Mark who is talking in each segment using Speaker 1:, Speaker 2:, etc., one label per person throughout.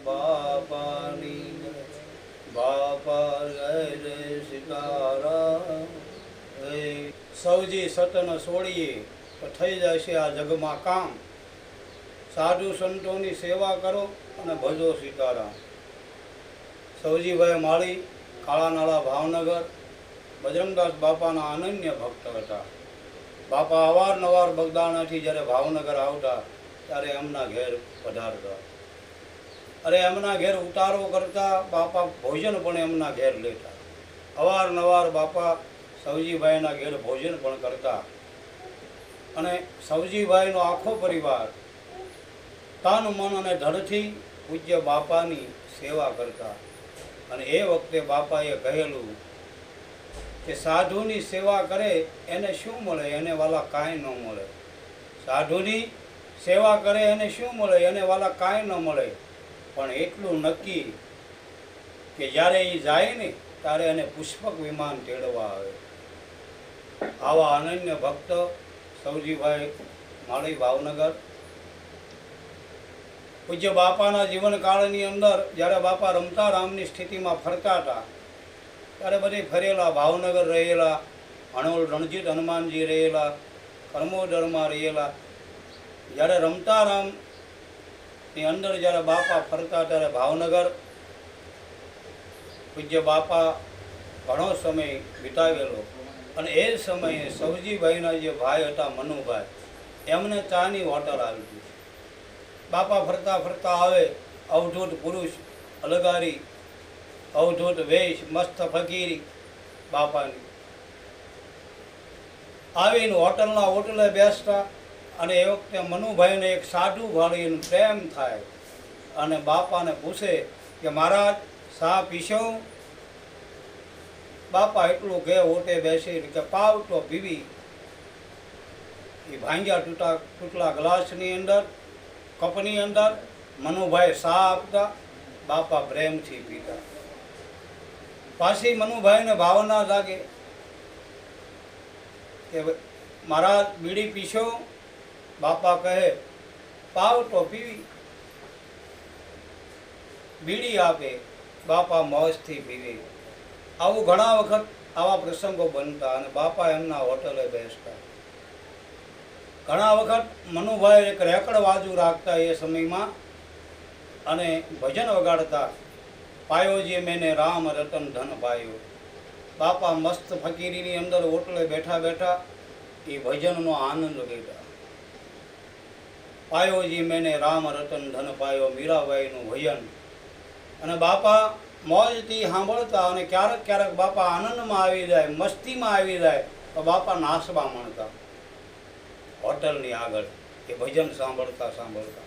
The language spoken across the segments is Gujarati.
Speaker 1: બાપાની બાપા રે સીતારામ હે સૌજી સતન છોડીએ તો થઈ જશે આ જગમાં કામ. સાધુ સંતોની સેવા કરો અને ભજો સીતારામ. સૌજીભાઈ માળી, કાળાનાળા, ભાવનગર, બજરંગદાસ બાપાના અનન્ય ભક્ત હતા. બાપા અવારનવાર બગદાણાથી જ્યારે ભાવનગર આવતા ત્યારે એમના ઘેર પધારતા. અરે એમના ઘેર ઉતારો કરતા, બાપા ભોજન પણ એમના ઘેર લેતા. અવારનવાર બાપા સૌજીભાઈના ઘેર ભોજન પણ કરતા. અને સૌજીભાઈનો આખો પરિવાર તન મન અને ધડથી પૂજ્ય બાપાની સેવા કરતા. અને એ વખતે બાપાએ કહેલું કે સાધુની સેવા કરે એને શું મળે? એને વાલા કાંઈ ન મળે. સાધુની સેવા કરે એને શું મળે? એને વાલા કાંઈ ન મળે. પણ એટલું નક્કી કે જ્યારે એ જાય ને ત્યારે એને પુષ્પક વિમાન તેડવા આવે. આવા અનન્ય ભક્ત સૌજીભાઈ માળી, ભાવનગર. પૂજ્ય બાપાના જીવનકાળની અંદર જ્યારે બાપા રમતા રામની સ્થિતિમાં ફરતા હતા ત્યારે બધે ફરેલા. ભાવનગર રહેલા, અણોલ રણજીત હનુમાનજી રહેલા, કર્મોદરમાં રહેલા. જ્યારે રમતા રામની અંદર જ્યારે બાપા ફરતા ત્યારે ભાવનગર પૂજ્ય બાપા ઘણો સમય વિતાવેલો. અને એ સમયે સૌજીભાઈના જે ભાઈ હતા મનુભાઈ, એમને ચાની હોટલ આવી હતી. બાપા ફરતા ફરતા આવે, અવધૂત પુરુષ, અલગારી, અવધૂત વેશ, મસ્ત ફકીરી બાપાની. આવીને હોટલના હોટલે બેસતા. અને એ વખતે મનુભાઈને એક સાધુ ભાળીને પ્રેમ થાય અને બાપાને પૂછે કે મહારાજ શા પીશો? બાપા એટલું કે ઓટે બેસી કે પાવ તો પીવી. એ ભાંગ્યા તૂટલા ગ્લાસની અંદર, કપની અંદર મનુભાઈ શા આપતા, બાપા પ્રેમથી પીતા. પાછી મનુભાઈને ભાવના જાગે કે મહારાજ બીડી પીશો? બાપા કહે પાવ તો પીવી. બીડી આપે, બાપા મોજથી પીવે. આવું ઘણા વખત આવા પ્રસંગો બનતા અને બાપા એમના હોટલે બેસતા. ઘણા વખત મનુભાઈ એક રેકડ બાજુ રાખતા એ સમયમાં અને ભજન વગાડતા. પાયોજી મેને રામ રતન ધન પાયો. બાપા મસ્ત ફકીરીની અંદર હોટલે બેઠા બેઠા એ ભજનનો આનંદ લેતા. પાયોજી મેને રામ રતન ધન પાયો, મીરાબાઈનું ભજન. અને બાપા મોજથી સાંભળતા. અને ક્યારેક ક્યારેક બાપા આનંદમાં આવી જાય, મસ્તીમાં આવી જાય તો બાપા નાસવા માંડતા હોટલની આગળ એ ભજન સાંભળતા સાંભળતા.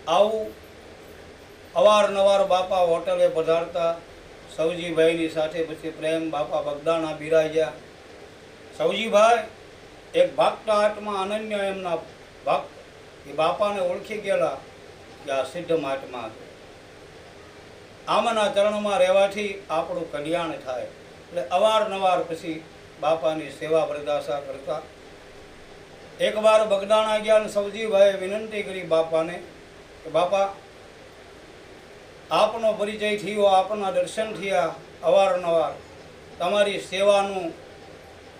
Speaker 1: આવું અવારનવાર બાપા હોટલે પધારતા. સૌજીભાઈની સાથે પછી પ્રેમ બાપા બગદાણા બિરાજ્યા. સૌજીભાઈ એક ભક્ત આત્મા, અનન્ય એમના ભક્ત. એ બાપાને ઓળખી ગયેલા કે આ સિદ્ધ મહાત્મા છે. આમના ચરણમાં રહેવાથી આપણું કલ્યાણ થાય. એટલે અવારનવાર પછી બાપાની સેવા પ્રદાસા કરતા. એકવાર બગદાણા ગયા. સૌજીભાઈએ વિનંતી કરી બાપાને કે બાપા આપનો પરિચય થયો, આપના દર્શન થયા, અવારનવાર તમારી સેવાનું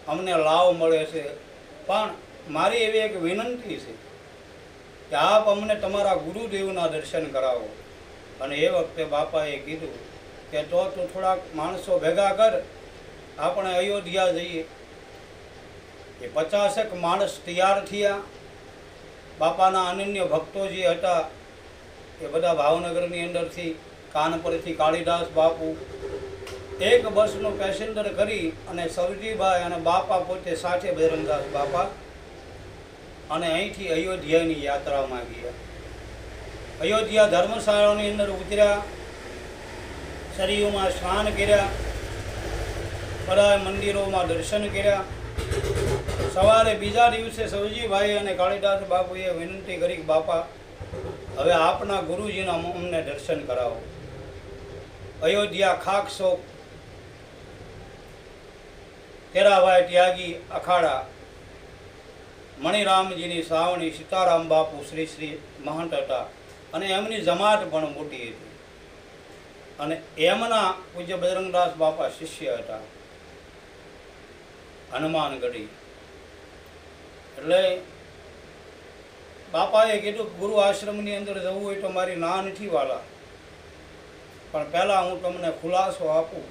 Speaker 1: અમને લાભ મળે છે. પણ મારી એવી એક વિનંતી છે કે આપ અમને તમારા ગુરુદેવના દર્શન કરાવો. અને એ વખતે બાપાએ કીધું કે તો તું થોડાક માણસો ભેગા કર, આપણે અયોધ્યા જઈએ. એ 50 માણસ તૈયાર થયા. બાપાના અનન્ય ભક્તો જે હતા એ બધા ભાવનગરની અંદરથી, કાનપુરથી કાળીદાસ બાપુ, એક બસનું પેસેન્જર કરી અને સૌજીભાઈ અને બાપા પોતે સાથે બજરંગદાસ બાપા અને અહીંથી અયોધ્યાની યાત્રામાં ગયા. અયોધ્યા ધર્મશાળાની અંદર ઉતર્યા, સરયુમાં સ્નાન કર્યા, બધા મંદિરોમાં દર્શન કર્યા. સવારે બીજા દિવસે સૌજીભાઈ અને કાળીદાસ બાપુએ વિનંતી કરી કે બાપા હવે આપના ગુરુજીના અમને દર્શન કરાવો. અયોધ્યા ખાકશોક તેરાભાઈ ત્યાગી અખાડા, મણિરામજીની સાવણી, સીતારામ બાપુ શ્રી શ્રી મહંત હતા. અને એમની જમાત પણ મોટી હતી. અને એમના પૂજ્ય બજરંગદાસ બાપા શિષ્ય હતા હનુમાનગઢી. એટલે બાપાએ કીધું ગુરુ આશ્રમની અંદર જવું હોય તો મારી ના નથી વાલા, પણ પહેલાં હું તમને ખુલાસો આપું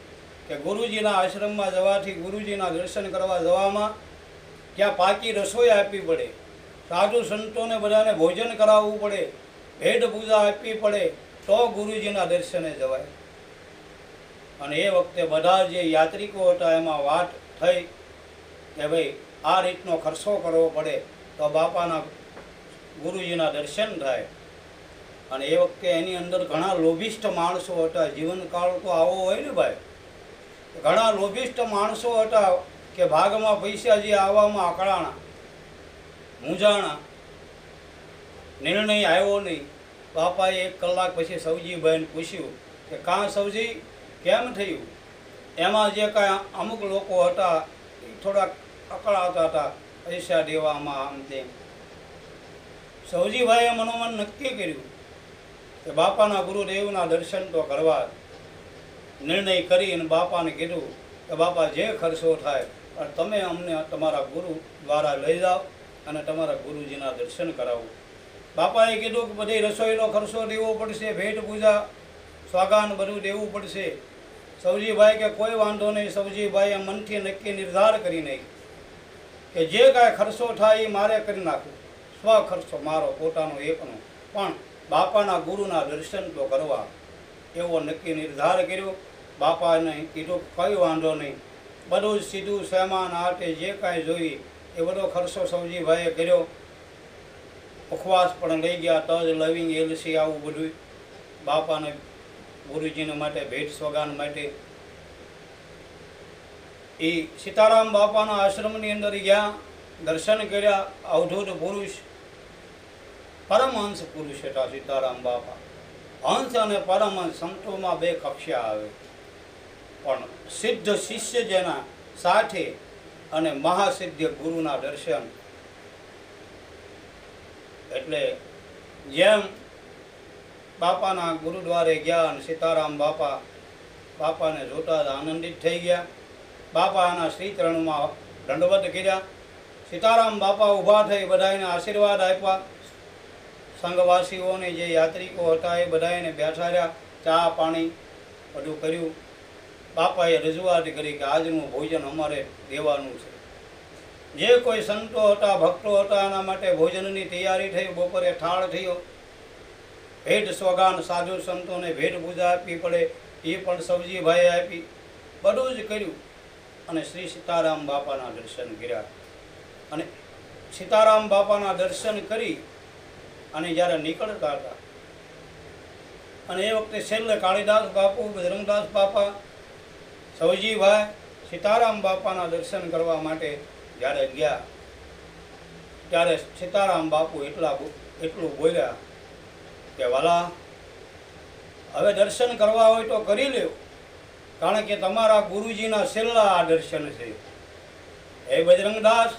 Speaker 1: કે ગુરુજીના આશ્રમમાં જવાથી, ગુરુજીના દર્શન કરવા જવામાં ત્યાં પાકી રસોઈ આપવી પડે, સાધુ સંતોને બધાને ભોજન કરાવવું પડે, ભેટ પૂજા આપવી પડે, તો ગુરુજીના દર્શને જવાય. અને એ વખતે બધા જે યાત્રિકો હતા એમાં વાત થઈ કે ભાઈ આ રીતનો ખર્ચો કરવો પડે તો બાપાના ગુરુજીના દર્શન થાય. અને એ વખતે એની અંદર ઘણા લોભિષ્ઠ માણસો હતા. જીવનકાળ તો આવો હોય ને ભાઈ, ઘણા લોભિષ્ઠ માણસો હતા કે ભાગમાં પૈસા જે આવવામાં અકળાણા, મૂંઝાણા, નિર્ણય આવ્યો નહીં. બાપાએ 1 કલાક પછી સવજીભાઈને પૂછ્યું કે કાં સવજી કેમ થયું? એમાં જે કાંઈ અમુક લોકો હતા એ થોડાક અકળાતા હતા પૈસા દેવામાં, આમ તેમ. સવજીભાઈએ મનોમન નક્કી કર્યું કે બાપાના ગુરુદેવના દર્શન તો કરવા. નિર્ણય કરીને બાપાને કીધું કે બાપા જે ખર્ચો થાય પણ તમે અમને તમારા ગુરુ દ્વારા લઈ જાઓ અને તમારા ગુરુજીના દર્શન કરાવો. બાપાએ કીધું કે બધી રસોઈનો ખર્ચો દેવો પડશે, ભેટ પૂજા સ્વાગાન બધું દેવું પડશે. સવજીભાઈ કે કોઈ વાંધો નહીં. સવજીભાઈએ મનથી નક્કી નિર્ધાર કરી નહીં કે જે કાંઈ ખર્ચો થાય એ મારે કરી નાખું, સ્વ ખર્ચો મારો પોતાનો એકનો, પણ બાપાના ગુરુના દર્શન તો કરવા, એવો નક્કી નિર્ધાર કર્યો. બાપાને કીધું કંઈ વાંધો નહીં, બધું જ સીધું સામાન આટે જે કાંઈ જોઈ એ બધો ખર્ચો સવજીભાઈએ કર્યો. ઉપવાસ પણ લઈ ગયા, તજ, લવિંગ, એલસી આવું બધું બાપાને ગુરુજીને માટે ભેટ સોગાન માટે. એ સીતારામ બાપાના આશ્રમની અંદર ગયા, દર્શન કર્યા. અવધૂત પુરુષ, પરમહંસ પુરુષ હતા સીતારામ બાપા. હંસ અને પરમહંસ સંતોમાં 2 કક્ષા આવે, પણ સિદ્ધ શિષ્ય જેના સાથે અને મહાસિદ્ધ ગુરુના દર્શન. એટલે જેમ બાપાના ગુરુદ્વારે ગયા અને સીતારામ બાપાને જોતા આનંદિત થઈ ગયા. બાપાના શ્રીચરણમાં દંડવત કર્યા. સીતારામ બાપા ઊભા થઈ બધાને આશીર્વાદ આપ્યા. સંઘવાસીઓને જે યાત્રિકો હતા એ બધાને બેઠા રહ્યા, ચા પાણી બધું કર્યું. બાપાએ રજૂઆત કરી કે આજનું ભોજન અમારે દેવાનું છે. જે કોઈ સંતો હતા, ભક્તો હતા, એના માટે ભોજનની તૈયારી થઈ. બપોરે થાળ થયો, ભેટ સોગાન, સાધુ સંતોને ભેટ પૂજા આપવી પડે એ પણ સવજીભાઈએ આપી. બધું જ કર્યું અને શ્રી સીતારામ બાપાના દર્શન કર્યા. અને સીતારામ બાપાના દર્શન કરી અને જ્યારે નીકળતા હતા અને એ વખતે છેલ્લે કાળીદાસ બાપુ, બજરંગદાસ બાપા, સવજીભાઈ સીતારામ બાપાના દર્શન કરવા માટે જ્યારે ગયા ત્યારે સીતારામ બાપુ એટલું બોલ્યા કે વાલા, હવે દર્શન કરવા હોય તો કરી લ્યો, કારણ કે તમારા ગુરુજીના છેલ્લા આ દર્શન છે. હે બજરંગદાસ,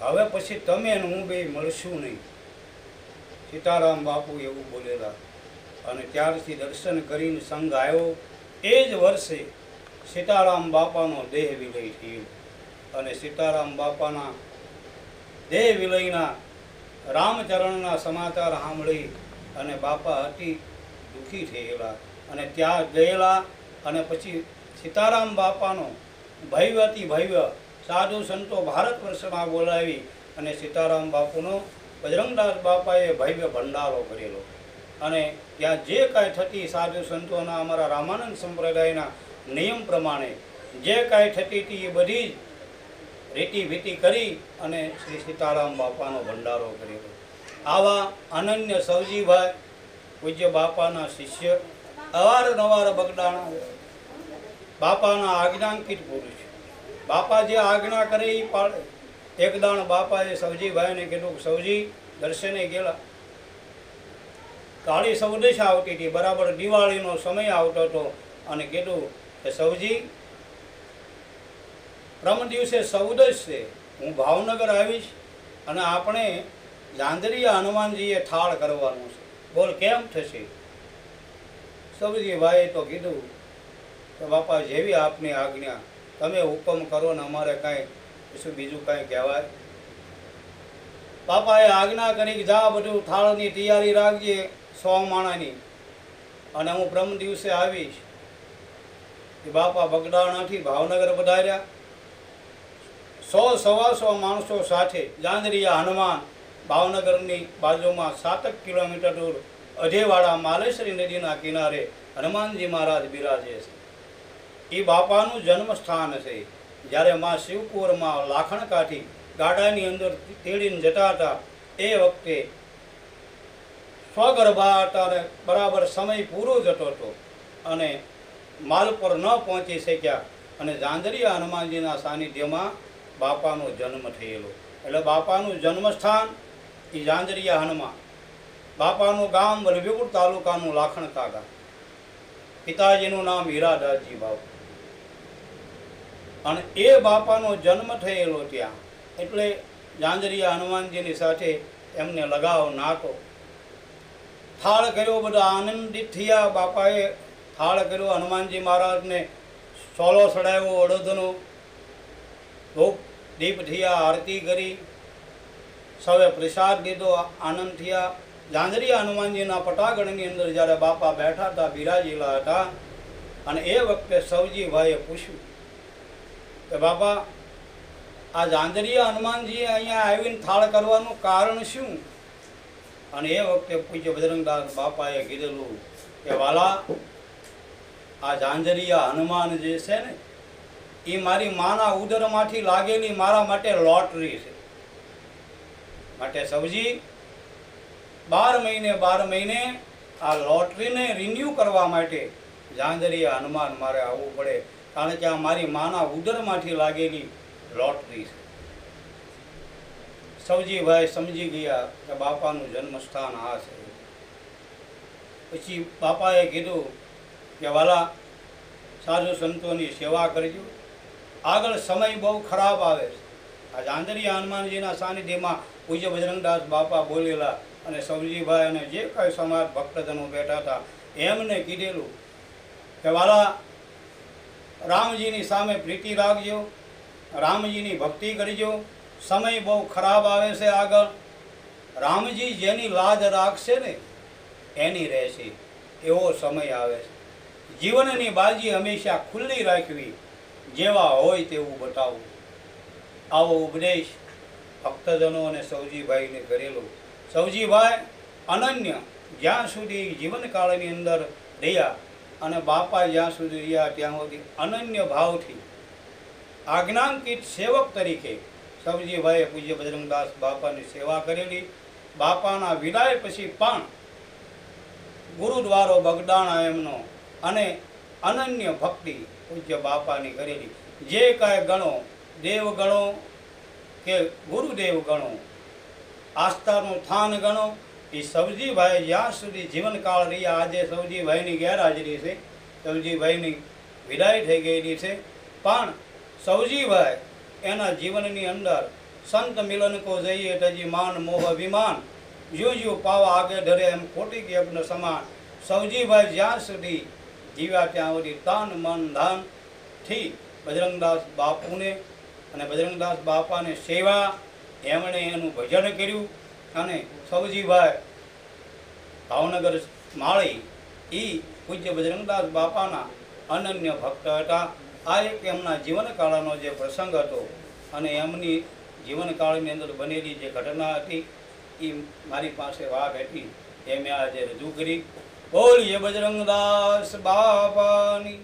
Speaker 1: હવે પછી તમે ને હું બે મળશું નહીં. સીતારામ બાપુ એવું બોલેલા. અને ત્યારથી દર્શન કરીને સંઘ આવ્યો. એ જ વર્ષે સીતારામ બાપાનો દેહ વિલય થયો. અને સીતારામ બાપાના દેહ વિલયના રામચરણના સમાચાર સાંભળી અને બાપા અતિ દુઃખી થયેલા અને ત્યાં ગયેલા. અને પછી સીતારામ બાપાનો ભવ્ય સાધુ સંતો ભારત વર્ષમાં બોલાવી અને સીતારામ બાપુનો બજરંગદાસ બાપાએ ભવ્ય ભંડારો કરેલો. અને ત્યાં જે કાંઈ થતી સાધુ સંતોના, અમારા રામાનંદ સંપ્રદાયના નિયમ પ્રમાણે જે કાંઈ થતી હતી એ બધી જ રીતિ ભીતિ કરી અને શ્રી સીતારામ બાપાનો ભંડારો કરેલો. આવા અનન્ય સવજીભાઈ પૂજ્ય બાપાના શિષ્ય, અવારનવાર બગડાણા, બાપાના આજ્ઞાંકિત પુરુષ. બાપા જે આજ્ઞા કરે એ પાડે. એક દાણ બાપાએ સવજીભાઈને કીધું કે સવજી દર્શને ગયેલા. કાળી સૌદશ આવતી હતી, બરાબર દિવાળીનો સમય આવતો હતો. અને કીધું કે સવજી, પરમ દિવસે સૌદશ છે, હું ભાવનગર આવીશ અને આપણે જાંજરીયા હનુમાનજીએ થાળ કરવાનું છે. બોલ કેમ થશે? સબજીભાઈએ તો કીધું કે બાપા જેવી આપની આજ્ઞા, તમે હુકમ કરો ને અમારે કાંઈ શું બીજું કાંઈ કહેવાય. બાપાએ આજ્ઞા કરી કે જા બધું થાળની તૈયારી રાખજે 100 માણાની, અને હું બ્રહ્મ દિવસે આવીશ. એ બાપા બગદાણાથી ભાવનગર પધાર્યા. 100-125 માણસો સાથે. જાંજરીયા હનુમાન ભાવનગરની બાજુમાં 7 કિલોમીટર દૂર અઢેવાડા માલેશ્વરી નદીના કિનારે હનુમાનજી મહારાજ બિરાજે છે. એ બાપાનું જન્મસ્થાન છે. જ્યારે માં શિવકુંવરમાં લાખણ કાઢી ગાડાની અંદર તેડીને જતા હતા, એ વખતે સ્વગર્ભા હતા અને બરાબર સમય પૂરો જતો હતો અને માલ પર ન પહોંચી શક્યા, અને જાંજરીયા હનુમાનજીના સાનિધ્યમાં બાપાનો જન્મ થયેલો. એટલે બાપાનું જન્મસ્થાન એ જાંજરીયા હનુમાન. બાપાનું ગામ વલભીપુર તાલુકાનું લાખણકા ગામ. પિતાજીનું નામ હીરાદાસજી બાપુ. અને એ બાપાનો જન્મ થયેલો ત્યાં, એટલે જાંજરીયા હનુમાનજીની સાથે એમને લગાવ નાતો. થાળ કર્યો, બધા આનંદિત થયા. બાપાએ થાળ કર્યો, હનુમાનજી મહારાજને સોલો ચડાવ્યો, અડદનો ધૂપ દીપ થયા, આરતી કરી, સૌએ પ્રસાદ લીધો, આનંદ થયા. જાંજરીયા હનુમાનજીના પટાગણની અંદર જ્યારે બાપા બેઠા હતા, બિરાજેલા હતા, અને એ વખતે સવજીભાઈએ પૂછ્યું કે બાપા, આ જાંજરીયા હનુમાનજીએ અહીંયા આવીને થાળ કરવાનું કારણ શું? અને એ વખતે પૂજ્ય બજરંગદાસ બાપાએ કીધેલું કે વાલા, આ જાંજરીયા હનુમાન જે છે ને, એ મારી માના ઉદરમાંથી લાગેલી મારા માટે લોટરી છે. માટે સવજી 12 મહિને આ લોટરીને રિન્યૂ કરવા માટે જાંજરીયા હનુમાન મારે આવવું પડે, કારણ કે આ મારી માના ઉદરમાંથી લાગેલી લોટરી છે. સવજીભાઈ સમજી ગયા કે બાપાનું જન્મસ્થાન આ છે. પછી બાપાએ કીધું કે વાલા, સાધુ સંતોની સેવા કરજો, આગળ સમય બહુ ખરાબ આવે છે. આ જાંજરીયા હનુમાનજીના સાનિધ્યમાં પૂજ્ય બજરંગદાસ બાપા બોલેલા, અને સવજીભાઈ અને જે કાંઈ સમાજ ભક્તજનો બેઠા હતા એમને કીધેલું કે વાલા, રામજીની સામે પ્રીતિ રાખજો, રામજીની ભક્તિ કરજો, સમય બહુ ખરાબ આવે છે આગળ. રામજી જેની લાજ રાખશે ને એની રહેશે, એવો સમય આવે છે. જીવનની બાજી હંમેશા ખુલ્લી રાખવી, જેવા હોય તેવું બતાવવું. આવો ઉપદેશ ભક્તજનો અને સવજીભાઈને કરેલો. સવજીભાઈ અનન્ય જ્યાં સુધી જીવનકાળની અંદર રહ્યા, અને બાપા જ્યાં સુધી રહ્યા ત્યાં સુધી અનન્ય ભાવથી આજ્ઞાંકિત સેવક તરીકે સવજીભાઈએ પૂજ્ય બજરંગદાસ બાપાની સેવા કરેલી. બાપાના વિદાય પછી પણ ગુરુદ્વારો બગદાણા એમનો, અને અનન્ય ભક્તિ પૂજ્ય બાપાની કરેલી. જે કાંઈ ગણો, દેવ ગણો કે ગુરુદેવ ગણો, આસ્થાનું સ્થાન ગણો, એ સવજીભાઈ જ્યાં સુધી જીવનકાળ રહ્યા. આજે સવજીભાઈની ગેરહાજરી છે, સવજીભાઈની વિદાય થઈ ગયેલી છે, પણ સવજીભાઈ એના જીવનની અંદર સંત મિલન કો જઈએ તજી માન મોહ અભિમાન, યુ પાવા આગે ધરે એમ ખોટી કે યજ્ઞ સમાન. સવજીભાઈ જ્યાં સુધી જીવ્યા ત્યાં સુધી તાન મન ધાનથી બજરંગદાસ બાપુને અને બજરંગદાસ બાપાને સેવા, એમણે એનું ભજન કર્યું. અને સવજીભાઈ ભાવનગર માળી એ પૂજ્ય બજરંગદાસ બાપાના અનન્ય ભક્ત હતા. આ એક એમના જીવનકાળનો જે પ્રસંગ હતો, અને એમની જીવનકાળની અંદર બનેલી જે ઘટના હતી, એ મારી પાસે વાત હતી, એ મેં આજે રજૂ કરી. બોલીએ બજરંગદાસ બાપાની.